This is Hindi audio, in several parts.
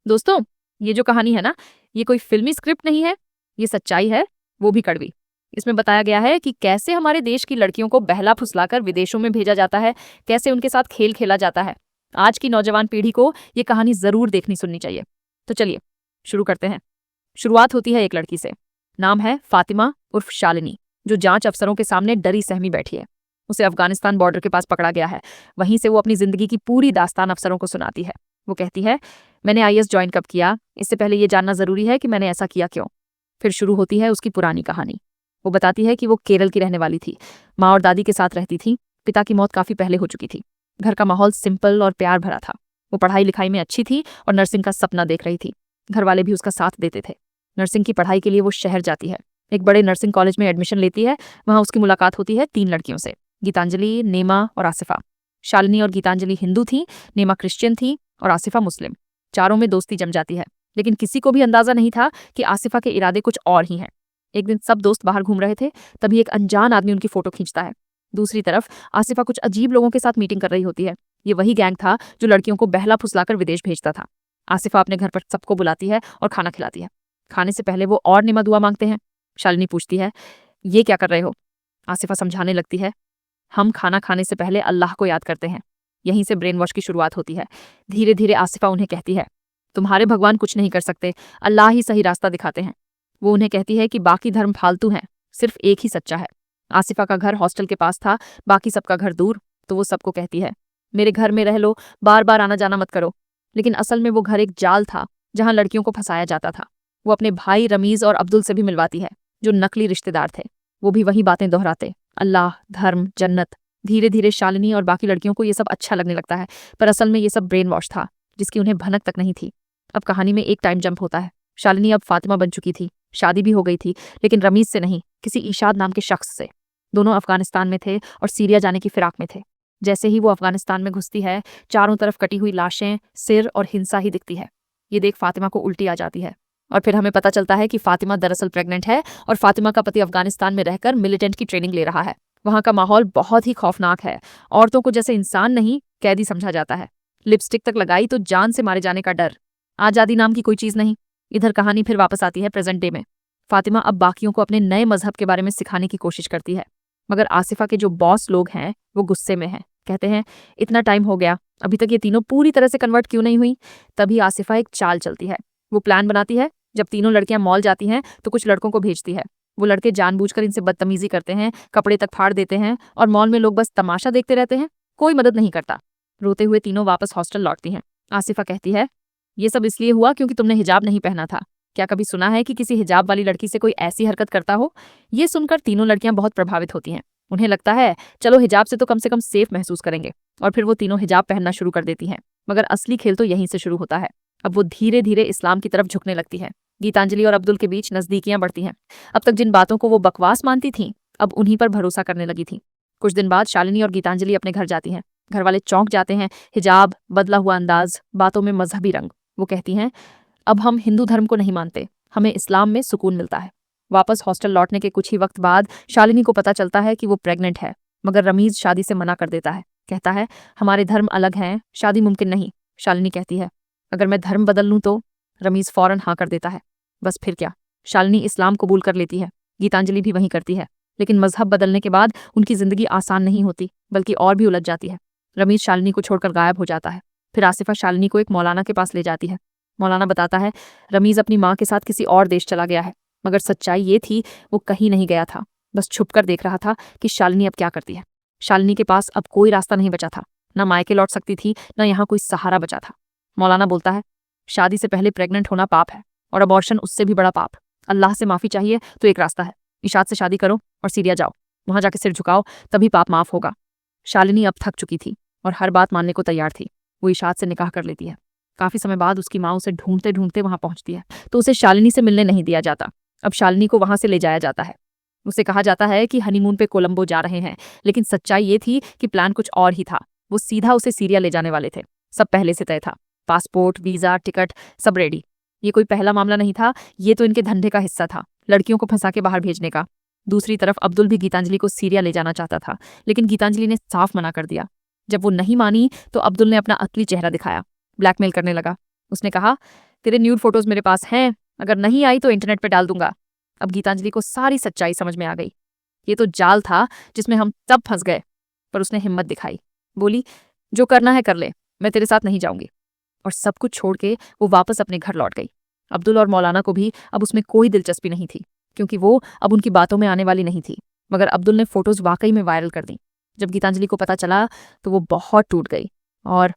दोस्तों, ये जो कहानी है ना, ये कोई फिल्मी स्क्रिप्ट नहीं है, ये सच्चाई है, वो भी कड़वी। इसमें बताया गया है कि कैसे हमारे देश की लड़कियों को बहला फुसलाकर विदेशों में भेजा जाता है, कैसे उनके साथ खेल खेला जाता है। आज की नौजवान पीढ़ी को ये कहानी जरूर देखनी सुननी चाहिए। तो चलिए शुरू करते हैं। शुरुआत होती है एक लड़की से। नाम है फातिमा उर्फ शालिनी, जो जांच अफसरों के सामने डरी सहमी बैठी है। उसे अफगानिस्तान बॉर्डर के पास पकड़ा गया है। वहीं से वो अपनी जिंदगी की पूरी दास्तान अफसरों को सुनाती है। वो कहती है, मैंने आईएएस ज्वाइन कब किया, इससे पहले ये जानना जरूरी है कि मैंने ऐसा किया क्यों। फिर शुरू होती है उसकी पुरानी कहानी। वो बताती है कि वो केरल की रहने वाली थी, माँ और दादी के साथ रहती थी। पिता की मौत काफी पहले हो चुकी थी। घर का माहौल सिंपल और प्यार भरा था। वो पढ़ाई लिखाई में अच्छी थी और नर्सिंग का सपना देख रही थी। घर वाले भी उसका साथ देते थे। नर्सिंग की पढ़ाई के लिए वो शहर जाती है। एक बड़े नर्सिंग कॉलेज में एडमिशन लेती है। वहां उसकी मुलाकात होती है 3 लड़कियों से, गीतांजलि, नेमा और आसिफा। शालिनी और गीतांजलि हिंदू थी, नेमा क्रिश्चियन थी और आसिफा मुस्लिम। चारों में दोस्ती जम जाती है, लेकिन किसी को भी अंदाजा नहीं था कि आसिफा के इरादे कुछ और ही हैं। एक दिन सब दोस्त बाहर घूम रहे थे, तभी एक अनजान आदमी उनकी फोटो खींचता है। दूसरी तरफ आसिफा कुछ अजीब लोगों के साथ मीटिंग कर रही होती है। ये वही गैंग था जो लड़कियों को बहला फुसलाकर विदेश भेजता था। आसिफा अपने घर पर सबको बुलाती है और खाना खिलाती है। खाने से पहले वो और निमा दुआ मांगते हैं। शालिनी पूछती है, ये क्या कर रहे हो? आसिफा समझाने लगती है, हम खाना खाने से पहले अल्लाह को याद करते हैं। यहीं से ब्रेन वॉश की शुरुआत होती है। धीरे धीरे आसिफा उन्हें कहती है, तुम्हारे भगवान कुछ नहीं कर सकते, अल्लाह ही सही रास्ता दिखाते हैं। वो उन्हें कहती है कि बाकी धर्म फालतू हैं, सिर्फ एक ही सच्चा है। आसिफा का घर हॉस्टल के पास था, बाकी सबका घर दूर। तो वो सबको कहती है, मेरे घर में रह लो, बार बार आना जाना मत करो। लेकिन असल में वो घर एक जाल था, जहां लड़कियों को फंसाया जाता था। वो अपने भाई रमीज और अब्दुल से भी मिलवाती है, जो नकली रिश्तेदार थे। वो भी वही बातें दोहराते, अल्लाह, धर्म, जन्नत। धीरे धीरे शालिनी और बाकी लड़कियों को ये सब अच्छा लगने लगता है, पर असल में ये सब ब्रेन वॉश था, जिसकी उन्हें भनक तक नहीं थी। अब कहानी में एक टाइम जंप होता है। शालिनी अब फातिमा बन चुकी थी, शादी भी हो गई थी, लेकिन रमीज से नहीं, किसी ईशाद नाम के शख्स से। दोनों अफगानिस्तान में थे और सीरिया जाने की फिराक में थे। जैसे ही वो अफगानिस्तान में घुसती है, चारों तरफ कटी हुई लाशें, सिर और हिंसा ही दिखती है। ये देख फातिमा को उल्टी आ जाती है। और फिर हमें पता चलता है कि फातिमा दरअसल प्रेग्नेंट है और फातिमा का पति अफगानिस्तान में रहकर मिलिटेंट की ट्रेनिंग ले रहा है। वहां का माहौल बहुत ही खौफनाक है। औरतों को जैसे इंसान नहीं, कैदी समझा जाता है। लिपस्टिक तक लगाई तो जान से मारे जाने का डर। आजादी नाम की कोई चीज नहीं। इधर कहानी फिर वापस आती है प्रेजेंट डे में। फातिमा अब बाकियों को अपने नए मजहब के बारे में सिखाने की कोशिश करती है, मगर आसिफा के जो बॉस लोग हैं वो गुस्से में हैं। कहते हैं, इतना टाइम हो गया, अभी तक ये तीनों पूरी तरह से कन्वर्ट क्यों नहीं हुई? तभी आसिफा एक चाल चलती है। वो प्लान बनाती है, जब तीनों लड़कियां मॉल जाती हैं तो कुछ लड़कों को भेजती है। वो लड़के जानबूझकर इनसे बदतमीजी करते हैं, कपड़े तक फाड़ देते हैं और मॉल में लोग बस तमाशा देखते रहते हैं, कोई मदद नहीं करता। रोते हुए तीनों वापस हॉस्टल लौटती हैं। आसिफा कहती है, ये सब इसलिए हुआ क्योंकि तुमने हिजाब नहीं पहना था। क्या कभी सुना है कि किसी हिजाब वाली लड़की से कोई ऐसी हरकत करता हो? ये सुनकर तीनों लड़कियां बहुत प्रभावित होती हैं। उन्हें लगता है, चलो हिजाब से तो कम से कम सेफ महसूस करेंगे। और फिर वो तीनों हिजाब पहनना शुरू कर देती हैं। मगर असली खेल तो यहीं से शुरू होता है। अब वो धीरे धीरे इस्लाम की तरफ झुकने लगती है। गीतांजलि और अब्दुल के बीच नजदीकियां बढ़ती हैं। अब तक जिन बातों को वो बकवास मानती थीं, अब उन्हीं पर भरोसा करने लगी थी। कुछ दिन बाद शालिनी और गीतांजलि अपने घर जाती हैं। घर वाले चौंक जाते हैं। हिजाब, बदला हुआ अंदाज, बातों में मजहबी रंग। वो कहती हैं, अब हम हिंदू धर्म को नहीं मानते, हमें इस्लाम में सुकून मिलता है। वापस हॉस्टल लौटने के कुछ ही वक्त बाद शालिनी को पता चलता है कि वो प्रेग्नेंट है, मगर रमीज शादी से मना कर देता है। कहता है, हमारे धर्म अलग हैं, शादी मुमकिन नहीं। शालिनी कहती है, अगर मैं धर्म बदल लूं तो? रमीज फौरन हाँ कर देता है। बस फिर क्या, शालिनी इस्लाम कबूल कर लेती है। गीतांजलि भी वही करती है। लेकिन मजहब बदलने के बाद उनकी जिंदगी आसान नहीं होती, बल्कि और भी उलझ जाती है। रमीज शालिनी को छोड़कर गायब हो जाता है। फिर आसिफा शालिनी को एक मौलाना के पास ले जाती है। मौलाना बताता है, रमीज अपनी माँ के साथ किसी और देश चला गया है। मगर सच्चाई ये थी, वो कहीं नहीं गया था, बस छुपकर देख रहा था कि शालिनी अब क्या करती है। शालिनी के पास अब कोई रास्ता नहीं बचा था। न मायके लौट सकती थी, न यहाँ कोई सहारा बचा था। मौलाना बोलता है, शादी से पहले प्रेग्नेंट होना पाप है, और अबॉर्शन उससे भी बड़ा पाप। अल्लाह से माफी चाहिए तो एक रास्ता है, इशाद से शादी करो और सीरिया जाओ, वहां जाके सिर झुकाओ, तभी पाप माफ होगा। शालिनी अब थक चुकी थी और हर बात मानने को तैयार थी। वो इशाद से निकाह कर लेती है। काफी समय बाद उसकी माँ उसे ढूंढते ढूंढते वहां पहुंचती है, तो उसे शालिनी से मिलने नहीं दिया जाता। अब शालिनी को वहां से ले जाया जाता है। उसे कहा जाता है कि हनीमून पे कोलंबो जा रहे हैं, लेकिन सच्चाई ये थी कि प्लान कुछ और ही था। वो सीधा उसे सीरिया ले जाने वाले थे। सब पहले से तय था, पासपोर्ट, वीजा, टिकट, सब रेडी। ये कोई पहला मामला नहीं था, ये तो इनके धंधे का हिस्सा था, लड़कियों को फंसा के बाहर भेजने का। दूसरी तरफ अब्दुल भी गीतांजलि को सीरिया ले जाना चाहता था, लेकिन गीतांजलि ने साफ मना कर दिया। जब वो नहीं मानी तो अब्दुल ने अपना असली चेहरा दिखाया, ब्लैकमेल करने लगा। उसने कहा, तेरे न्यूड फोटोज मेरे पास हैं, अगर नहीं आई तो इंटरनेट पे डाल दूंगा। अब गीतांजलि को सारी सच्चाई समझ में आ गई। ये तो जाल था जिसमें हम तब फंस गए। पर उसने हिम्मत दिखाई, बोली जो करना है कर ले, मैं तेरे साथ नहीं जाऊंगी। और सब कुछ छोड़ के वो वापस अपने घर लौट गई। अब्दुल और मौलाना को भी अब उसमें कोई दिलचस्पी नहीं थी, क्योंकि वो अब उनकी बातों में आने वाली नहीं थी। मगर अब्दुल ने फोटोज वाकई में वायरल कर दी। जब गीतांजलि को पता चला तो वो बहुत टूट गई और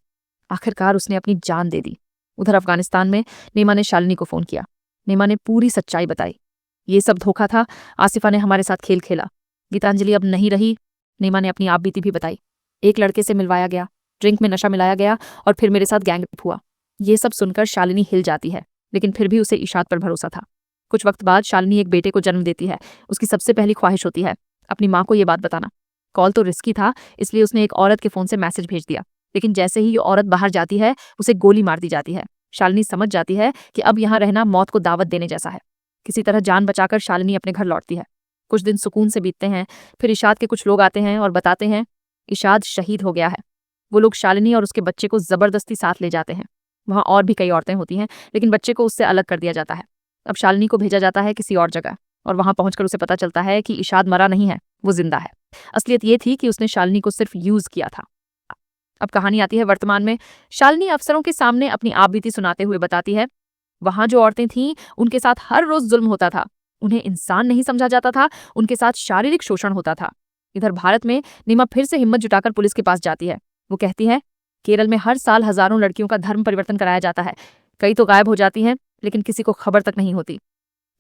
आखिरकार उसने अपनी जान दे दी। उधर अफगानिस्तान में नेमा ने शालिनी को फोन किया। नेमा ने पूरी सच्चाई बताई। ये सब धोखा था, आसिफा ने हमारे साथ खेल खेला। गीतांजलि अब नहीं रही। नेमा ने अपनी आपबीती भी बताई। एक लड़के से मिलवाया गया, ड्रिंक में नशा मिलाया गया और फिर मेरे साथ गैंगरेप हुआ। ये सब सुनकर शालिनी हिल जाती है, लेकिन फिर भी उसे इशाद पर भरोसा था। कुछ वक्त बाद शालिनी एक बेटे को जन्म देती है। उसकी सबसे पहली ख्वाहिश होती है अपनी माँ को ये बात बताना। कॉल तो रिस्की था, इसलिए उसने एक औरत के फोन से मैसेज भेज दिया, लेकिन जैसे ही ये औरत बाहर जाती है उसे गोली मार दी जाती है। शालिनी समझ जाती है कि अब यहाँ रहना मौत को दावत देने जैसा है। किसी तरह जान बचाकर शालिनी अपने घर लौटती है। कुछ दिन सुकून से बीतते हैं। फिर इशाद के कुछ लोग आते हैं और बताते हैं इशाद शहीद हो गया है। वो लोग शालिनी और उसके बच्चे को जबरदस्ती साथ ले जाते हैं। वहाँ और भी कई औरतें होती हैं, लेकिन बच्चे को उससे अलग कर दिया जाता है। अब शालिनी को भेजा जाता है किसी और जगह, और वहां पहुंचकर उसे पता चलता है कि इशाद मरा नहीं है, वो जिंदा है। असलियत ये थी कि उसने शालिनी को सिर्फ यूज किया था। अब कहानी आती है वर्तमान में। शालिनी अफसरों के सामने अपनी आपबीती सुनाते हुए बताती है, वहां जो औरतें थीं उनके साथ हर रोज जुल्म होता था। उन्हें इंसान नहीं समझा जाता था, उनके साथ शारीरिक शोषण होता था। इधर भारत में नीमा फिर से हिम्मत जुटाकर पुलिस के पास जाती है। वो कहती है केरल में हर साल हजारों लड़कियों का धर्म परिवर्तन कराया जाता है। कई तो गायब हो जाती हैं, लेकिन किसी को खबर तक नहीं होती।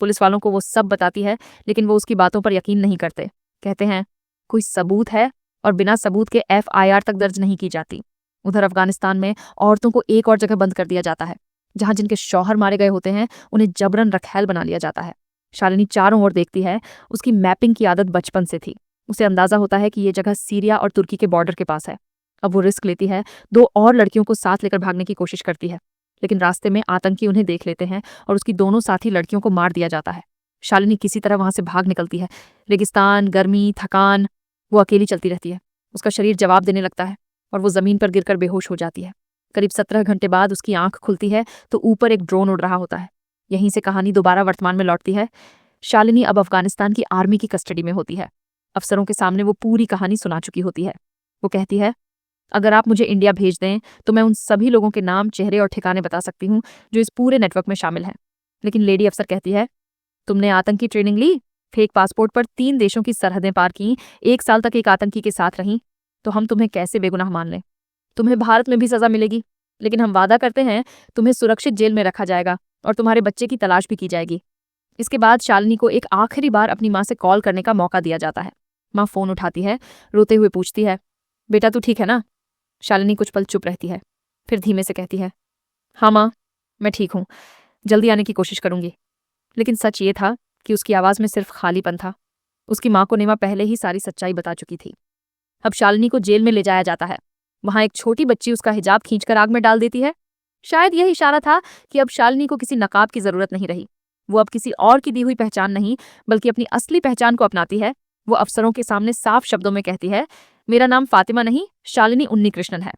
पुलिस वालों को वो सब बताती है, लेकिन वो उसकी बातों पर यकीन नहीं करते। कहते हैं कोई सबूत है, और बिना सबूत के FIR तक दर्ज नहीं की जाती। उधर अफगानिस्तान में औरतों को एक और जगह बंद कर दिया जाता है, जहां जिनके शौहर मारे गए होते हैं उन्हें जबरन रखैल बना लिया जाता है। शालिनी चारों ओर देखती है। उसकी मैपिंग की आदत बचपन से थी। उसे अंदाजा होता है कि ये जगह सीरिया और तुर्की के बॉर्डर के पास है। अब वो रिस्क लेती है, 2 और लड़कियों को साथ लेकर भागने की कोशिश करती है, लेकिन रास्ते में आतंकी उन्हें देख लेते हैं और उसकी दोनों साथी लड़कियों को मार दिया जाता है। शालिनी किसी तरह वहां से भाग निकलती है। रेगिस्तान, गर्मी, थकान, वो अकेली चलती रहती है। उसका शरीर जवाब देने लगता है और वो जमीन पर गिरकर बेहोश हो जाती है। करीब 17 घंटे बाद उसकी आंख खुलती है तो ऊपर एक ड्रोन उड़ रहा होता है। यहीं से कहानी दोबारा वर्तमान में लौटती है। शालिनी अब अफगानिस्तान की आर्मी की कस्टडी में होती है। अफसरों के सामने वो पूरी कहानी सुना चुकी होती है। वो कहती है अगर आप मुझे इंडिया भेज दें तो मैं उन सभी लोगों के नाम, चेहरे और ठिकाने बता सकती हूँ जो इस पूरे नेटवर्क में शामिल हैं। लेकिन लेडी अफसर कहती है तुमने आतंकी ट्रेनिंग ली, फेक पासपोर्ट पर 3 देशों की सरहदें पार की, 1 साल तक एक आतंकी के साथ रही, तो हम तुम्हें कैसे बेगुनाह मान लें। तुम्हें भारत में भी सजा मिलेगी, लेकिन हम वादा करते हैं तुम्हें सुरक्षित जेल में रखा जाएगा और तुम्हारे बच्चे की तलाश भी की जाएगी। इसके बाद शालिनी को एक आखिरी बार अपनी माँ से कॉल करने का मौका दिया जाता है। माँ फोन उठाती है, रोते हुए पूछती है बेटा तू ठीक है ना। शालिनी कुछ पल चुप रहती है, फिर धीमे से कहती है हाँ माँ, मैं ठीक हूँ, जल्दी आने की कोशिश करूंगी। लेकिन सच ये था कि उसकी आवाज में सिर्फ खालीपन था। उसकी माँ को नेमा पहले ही सारी सच्चाई बता चुकी थी। अब शालिनी को जेल में ले जाया जाता है। वहां एक छोटी बच्ची उसका हिजाब खींचकर आग में डाल देती है। शायद यह इशारा था कि अब शालिनी को किसी नकाब की जरूरत नहीं रही। वो अब किसी और की दी हुई पहचान नहीं, बल्कि अपनी असली पहचान को अपनाती है। वो अफसरों के सामने साफ शब्दों में कहती है मेरा नाम फातिमा नहीं, शालिनी उन्नीकृष्णन है।